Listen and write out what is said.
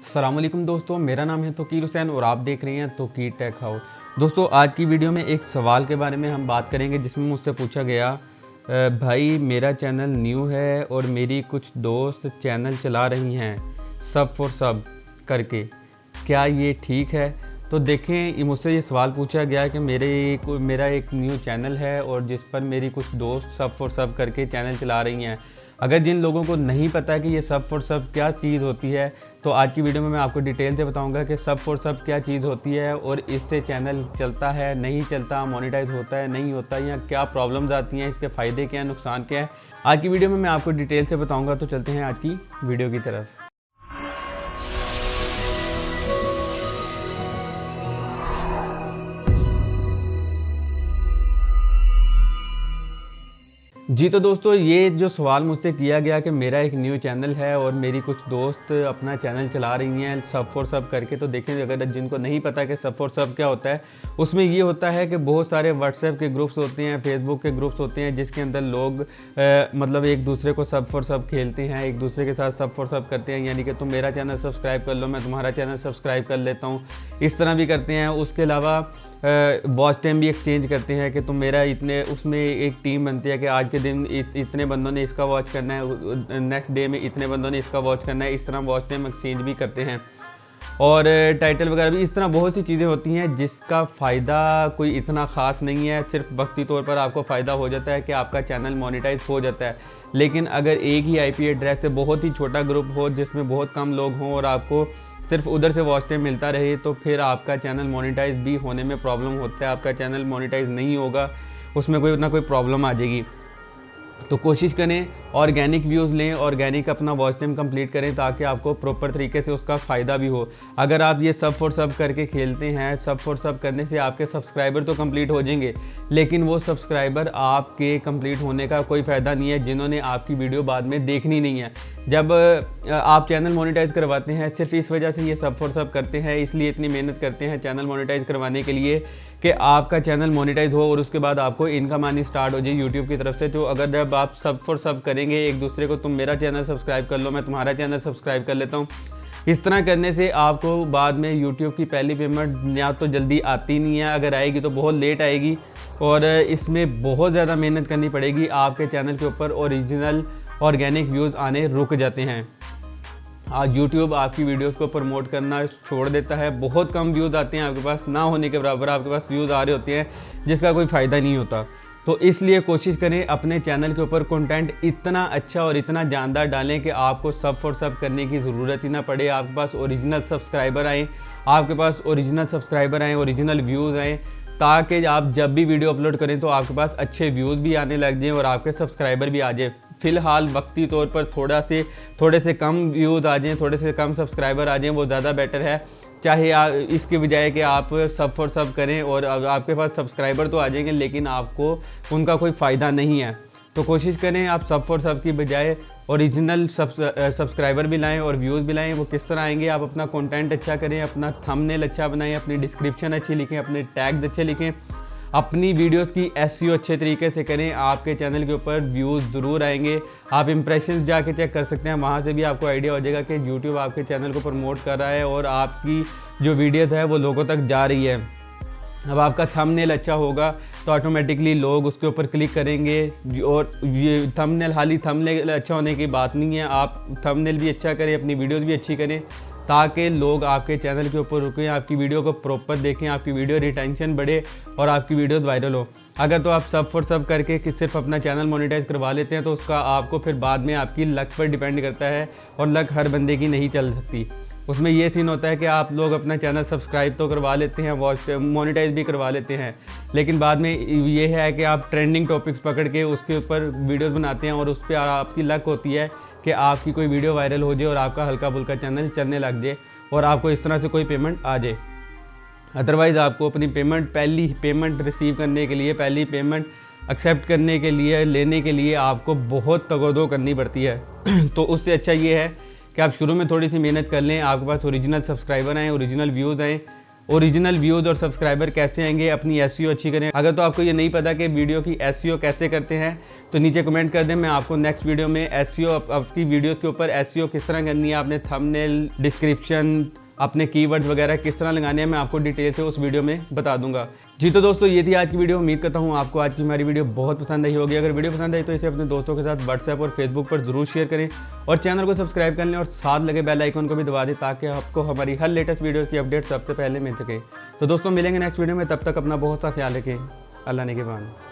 अस्सलाम वालेकुम दोस्तों, मेरा नाम है तोकीर हुसैन और आप देख रहे हैं तोकीर टेक हाउस। दोस्तों, आज की वीडियो में एक सवाल के बारे में हम बात करेंगे जिसमें मुझसे पूछा गया, भाई मेरा चैनल न्यू है और मेरी कुछ दोस्त चैनल चला रही हैं सब फॉर सब करके, क्या ये ठीक है? तो देखें, मुझसे ये सवाल पूछा गया कि मेरा एक न्यू चैनल है और जिस पर मेरी कुछ दोस्त सब फॉर सब करके चैनल चला रही हैं। अगर जिन लोगों को नहीं पता कि ये सब फॉर सब क्या चीज़ होती है, तो आज की वीडियो में मैं आपको डिटेल से बताऊंगा कि सब फॉर सब क्या चीज़ होती है और इससे चैनल चलता है, नहीं चलता, मोनेटाइज होता है, नहीं होता, या क्या प्रॉब्लम्स आती हैं, इसके फ़ायदे क्या हैं, नुकसान क्या है। आज की वीडियो में मैं आपको डिटेल से बताऊँगा। तो चलते हैं आज की वीडियो की तरफ। जी तो दोस्तों, ये जो सवाल मुझसे किया गया कि मेरा एक न्यू चैनल है और मेरी कुछ दोस्त अपना चैनल चला रही हैं सब फॉर सब करके, तो देखें, अगर जिनको नहीं पता कि सब फॉर सब क्या होता है, उसमें ये होता है कि बहुत सारे व्हाट्सएप के ग्रुप्स होते हैं, फेसबुक के ग्रुप्स होते हैं, जिसके अंदर लोग मतलब एक दूसरे को सब फॉर सब खेलते हैं, एक दूसरे के साथ सब फॉर सब करते हैं। यानी कि तुम मेरा चैनल सब्सक्राइब कर लो, मैं तुम्हारा चैनल सब्सक्राइब कर लेता हूँ, इस तरह भी करते हैं। उसके अलावा वॉच टाइम भी एक्सचेंज करते हैं कि तुम मेरा इतने, उसमें एक टीम बनती है कि आज के दिन इतने बंदों ने इसका वॉच करना है, नेक्स्ट डे में इतने बंदों ने इसका वॉच करना है, इस तरह वॉच टाइम एक्सचेंज भी करते हैं। और टाइटल वगैरह भी, इस तरह बहुत सी चीज़ें होती हैं जिसका फ़ायदा कोई इतना ख़ास नहीं है। सिर्फ वक्ती तौर पर आपको फ़ायदा हो जाता है कि आपका चैनल मोनेटाइज हो जाता है। लेकिन अगर एक ही IP एड्रेस से बहुत ही छोटा ग्रुप हो जिसमें बहुत कम लोग हों और आपको सिर्फ उधर से वॉच टाइम मिलता रहे, तो फिर आपका चैनल मोनेटाइज भी होने में प्रॉब्लम होता है। आपका चैनल मोनेटाइज नहीं होगा, उसमें कोई ना कोई प्रॉब्लम आ जाएगी। तो कोशिश करें ऑर्गेनिक व्यूज़ लें, ऑर्गेनिक अपना वॉच टाइम कंप्लीट करें ताकि आपको प्रॉपर तरीके से उसका फ़ायदा भी हो। अगर आप ये सब फॉर सब करके खेलते हैं, सब फॉर सब करने से आपके सब्सक्राइबर तो कंप्लीट हो जाएंगे, लेकिन वो सब्सक्राइबर आपके कंप्लीट होने का कोई फ़ायदा नहीं है जिन्होंने आपकी वीडियो बाद में देखनी नहीं है। जब आप चैनल मोनेटाइज करवाते हैं, सिर्फ इस वजह से ये सब फॉर सब करते हैं, इसलिए इतनी मेहनत करते हैं चैनल मोनेटाइज करवाने के लिए कि आपका चैनल मोनेटाइज हो और उसके बाद आपको इनकम आनी स्टार्ट हो जाए यूट्यूब की तरफ से। तो अगर जब आप सब फॉर सब करेंगे एक दूसरे को, तुम मेरा चैनल सब्सक्राइब कर लो, मैं तुम्हारा चैनल सब्सक्राइब कर लेता हूँ, इस तरह करने से आपको बाद में यूट्यूब की पहली पेमेंट या तो जल्दी आती नहीं है, अगर आएगी तो बहुत लेट आएगी और इसमें बहुत ज़्यादा मेहनत करनी पड़ेगी। आपके चैनल के ऊपर ओरिजिनल ऑर्गेनिक व्यूज़ आने रुक जाते हैं। आज यूट्यूब आपकी वीडियोस को प्रमोट करना छोड़ देता है, बहुत कम व्यूज़ आते हैं, आपके पास ना होने के बराबर आपके पास व्यूज़ आ रहे होते हैं जिसका कोई फ़ायदा नहीं होता। तो इसलिए कोशिश करें अपने चैनल के ऊपर कंटेंट इतना अच्छा और इतना जानदार डालें कि आपको सब फॉर सब करने की ज़रूरत ही ना पड़े। आपके पास ओरिजिनल सब्सक्राइबर आएँ, ओरिजिनल व्यूज़ आएँ, ताकि आप जब भी वीडियो अपलोड करें तो आपके पास अच्छे व्यूज़ भी आने लग जाएँ और आपके सब्सक्राइबर भी आ जाए। फ़िलहाल वक्ती तौर पर थोड़े से कम व्यूज़ आ जाएँ, थोड़े से कम सब्सक्राइबर आ जाएँ, वो ज़्यादा बेटर है। चाहे इसके बजाय कि आप सब फॉर सब करें और आपके पास सब्सक्राइबर तो आ जाएंगे लेकिन आपको उनका कोई फ़ायदा नहीं है। तो कोशिश करें आप सब फॉर सब की बजाय ओरिजिनल सब्सक्राइबर भी लाएं और व्यूज़ भी लाएं। वो किस तरह आएंगे? आप अपना कंटेंट अच्छा करें, अपना थंबनेल अच्छा बनाएं, अपनी डिस्क्रिप्शन अच्छी लिखें, अपने टैग्स अच्छे लिखें, अपनी वीडियोस की SEO अच्छे तरीके से करें। आपके चैनल के ऊपर व्यूज़ ज़रूर आएंगे। आप इंप्रेशंस जाके चेक कर सकते हैं, वहाँ से भी आपको आइडिया हो जाएगा कि यूट्यूब आपके चैनल को प्रमोट कर रहा है और आपकी जो वीडियोस है वो लोगों तक जा रही है। अब आपका थंबनेल अच्छा होगा तो ऑटोमेटिकली लोग उसके ऊपर क्लिक करेंगे। और ये थंबनेल अच्छा होने की बात नहीं है, आप थंबनेल भी अच्छा करें, अपनी वीडियोस भी अच्छी करें ताकि लोग आपके चैनल के ऊपर रुकें, आपकी वीडियो को प्रॉपर देखें, आपकी वीडियो रिटेंशन बढ़े और आपकी वीडियोस वायरल हो। अगर तो आप सब फॉर सब करके कि सिर्फ अपना चैनल मोनेटाइज करवा लेते हैं तो उसका आपको फिर बाद में आपकी लक पर डिपेंड करता है और लक हर बंदे की नहीं चल सकती। उसमें ये सीन होता है कि आप लोग अपना चैनल सब्सक्राइब तो करवा लेते हैं, वॉच मोनेटाइज भी करवा लेते हैं, लेकिन बाद में ये है कि आप ट्रेंडिंग टॉपिक्स पकड़ के उसके ऊपर वीडियोस बनाते हैं और उस पर आपकी लक होती है कि आपकी कोई वीडियो वायरल हो जाए और आपका हल्का फुल्का चैनल चलने लग जाए और आपको इस तरह से कोई पेमेंट आ जाए। अदरवाइज़ आपको अपनी पहली पेमेंट रिसीव करने के लिए, पहली पेमेंट एक्सेप्ट करने के लिए, लेने के लिए आपको बहुत तगोदो करनी पड़ती है। तो उससे अच्छा ये है कि आप शुरू में थोड़ी सी मेहनत कर लें, आपके पास ओरिजिनल सब्सक्राइबर आएँ, ओरिजिनल व्यूज़ आएँ ओरिजिनल व्यूज़ और सब्सक्राइबर कैसे आएंगे, अपनी एसईओ अच्छी करें। अगर तो आपको ये नहीं पता कि वीडियो की एसईओ कैसे करते हैं तो नीचे कमेंट कर दें, मैं आपको नेक्स्ट वीडियो में एसईओ आपकी वीडियोस के ऊपर एसईओ किस तरह करनी है, आपने थंबनेल, डिस्क्रिप्शन, अपने कीवर्ड्स वगैरह किस तरह लगाने हैं, मैं आपको डिटेल से उस वीडियो में बता दूंगा। जी तो दोस्तों ये थी आज की वीडियो। उम्मीद करता हूँ आपको आज की हमारी वीडियो बहुत पसंद आई होगी। अगर वीडियो पसंद आई तो इसे अपने दोस्तों के साथ व्हाट्सएप और फेसबुक पर जरूर शेयर करें और चैनल को सब्सक्राइब कर लें और साथ लगे बेल आइकन को भी दबा दें ताकि आपको हमारी हर लेटेस्ट वीडियो की अपडेट सबसे पहले मिल सके। तो दोस्तों मिलेंगे नेक्स्ट वीडियो में, तब तक अपना बहुत सा ख्याल रखें। अल्लाह निगहबान।